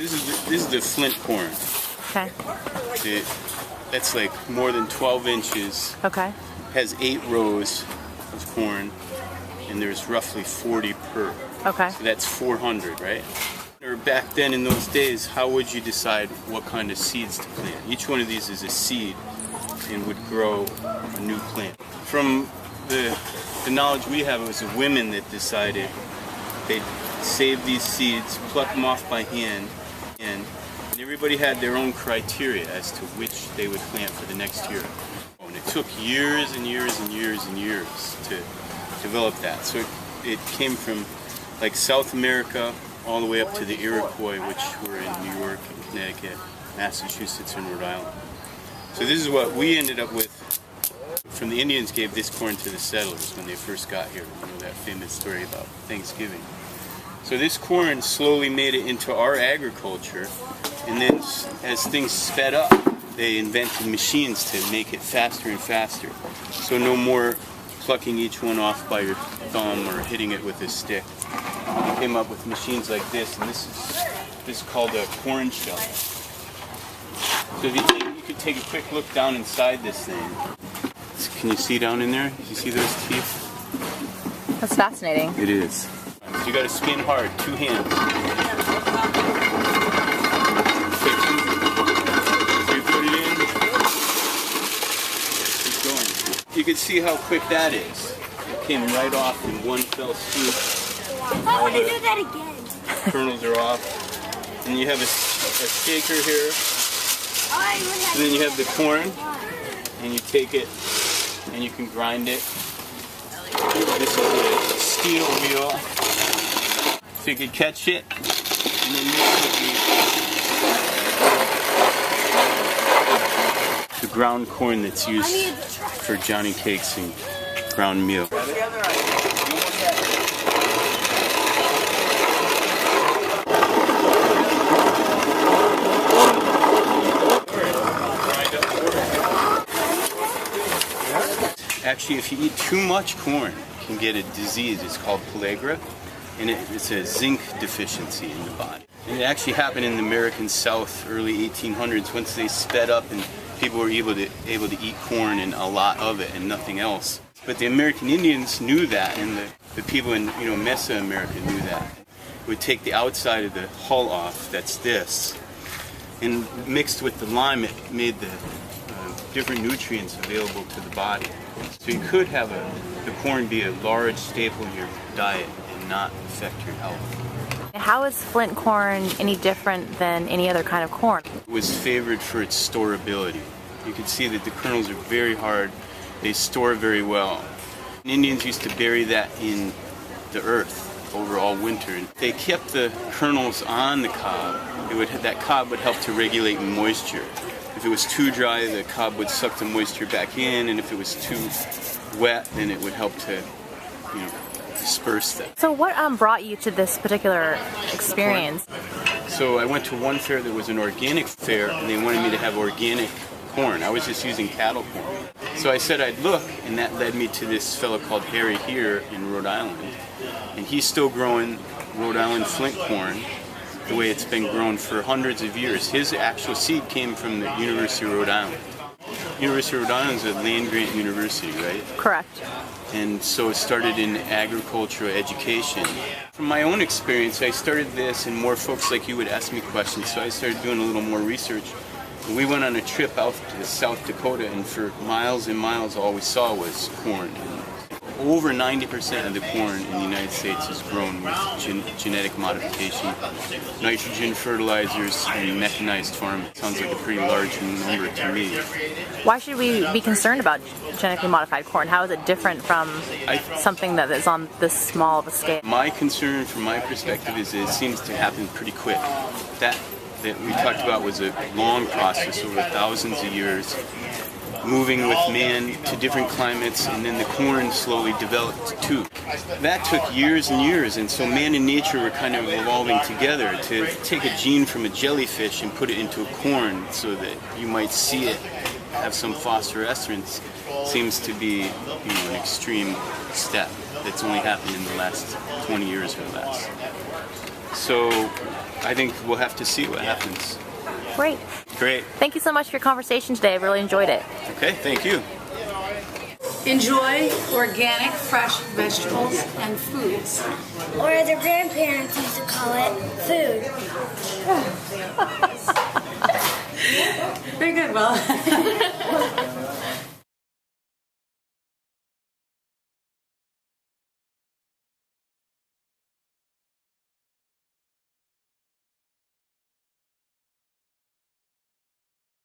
This is the flint corn. Okay. That's like more than 12 inches. Okay. Has 8 rows of corn, and there's roughly 40 per. Okay. So that's 400, right? Or back then in those days, how would you decide what kind of seeds to plant? Each one of these is a seed and would grow a new plant. From the knowledge we have, it was the women that decided. They'd save these seeds, pluck them off by hand, and everybody had their own criteria as to which they would plant for the next year. And it took years and years and years and years to develop that. So it came from like South America all the way up to the Iroquois, which were in New York and Connecticut, Massachusetts, and Rhode Island. So this is what we ended up with. From the Indians gave this corn to the settlers when they first got here. You know that famous story about Thanksgiving. So this corn slowly made it into our agriculture, and then as things sped up, they invented machines to make it faster and faster. So no more plucking each one off by your thumb or hitting it with a stick. They came up with machines like this, and this is called a corn shell. So if you could take a quick look down inside this thing. Can you see down in there? Do you see those teeth? That's fascinating. It is. So you got to spin hard, 2 hands. So you put it in. Keep going. You can see how quick that is. It came right off in one fell swoop. I want to do that again. Kernels are off. And you have a shaker here. And then you have the corn. And you take it and you can grind it. This is a steel wheel. So you could catch it, and then this would be the ground corn that's used for Johnny cakes and ground meal. Actually, if you eat too much corn, you can get a disease. It's called pellagra. And it's a zinc deficiency in the body. And it actually happened in the American South, early 1800s, once they sped up and people were able to eat corn and a lot of it and nothing else. But the American Indians knew that, and the people in Mesoamerica knew that. Would take the outside of the hull off, that's this, and mixed with the lime, it made the different nutrients available to the body. So you could have the corn be a large staple in your diet and not affect your health. How is flint corn any different than any other kind of corn? It was favored for its storability. You can see that the kernels are very hard. They store very well. Indians used to bury that in the earth over all winter. They kept the kernels on the cob. That cob would help to regulate moisture. If it was too dry, the cob would suck the moisture back in, and if it was too wet, then it would help to, disperse that. So what brought you to this particular experience? So I went to one fair that was an organic fair, and they wanted me to have organic corn. I was just using cattle corn. So I said I'd look, and that led me to this fellow called Harry here in Rhode Island. And he's still growing Rhode Island flint corn the way it's been grown for hundreds of years. His actual seed came from the University of Rhode Island. University of Rhode Island is a land-grant university, right? Correct. And so it started in agricultural education. From my own experience, I started this, and more folks like you would ask me questions, so I started doing a little more research. And we went on a trip out to South Dakota, and for miles and miles, all we saw was corn. Over 90% of the corn in the United States is grown with genetic modification, nitrogen fertilizers, and mechanized farming. Sounds like a pretty large number to me. Why should we be concerned about genetically modified corn? How is it different from something that is on this small of a scale? My concern from my perspective is it seems to happen pretty quick. That we talked about was a long process over thousands of years, moving with man to different climates, and then the corn slowly developed too. That took years and years, and so man and nature were kind of evolving together to take a gene from a jellyfish and put it into a corn so that you might see it have some phosphorescence. Seems to be an extreme step that's only happened in the last 20 years or less. So I think we'll have to see what happens. Great. Great. Thank you so much for your conversation today. I really enjoyed it. Okay, thank you. Enjoy organic, fresh vegetables and foods. Or as our grandparents used to call it, food. Very good, well.